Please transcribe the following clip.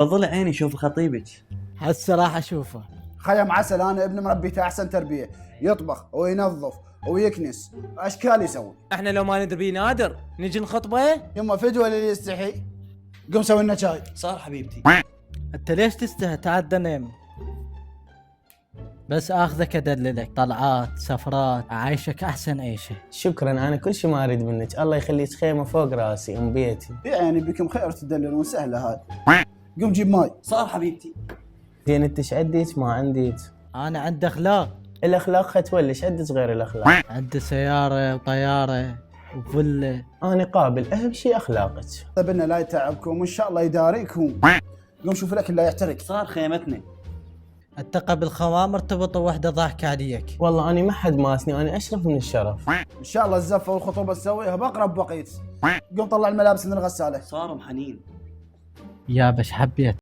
فضل عيني شوف خطيبك. هسه راح اشوفه. خيم عسل، انا ابن مربيته احسن تربيه، يطبخ وينظف ويكنس اشكال يسوي. احنا لو ما ندري نادر نجي نخطبه. يما فدوه اللي يستحي. قوم سوي لنا شاي. صار حبيبتي. انت ليش تستهى؟ تعال نام. بس اخذك ادللك طلعات سفرات، اعيشك احسن عيشه. شكرا، انا كل شيء ما اريد منك. الله يخليك خيمه فوق راسي ام بيتي. يعني بكم خير تدللون، سهله هاي. قوم جيب ماي. صار حبيبتي. زين انت ايش عندك ما عندك؟ انا عندي اخلاق. الاخلاق ختولش، عندك غير الاخلاق؟ عندي سياره وطياره وفله. انا قابل، اهم شيء اخلاقك. طيب انه لا يتعبكم وان شاء الله يداريكم. قوم شوف لك لا يحترق. صار خيمتنا. الثقه بالخوام مرتبطه وحده ضاحكه عليك. والله انا ما حد ماسني، انا اشرف من الشرف. ان شاء الله الزفه والخطوبه تسويها باقرب وقت. قوم طلع الملابس من الغساله. صار محنين. يا بش حبيت.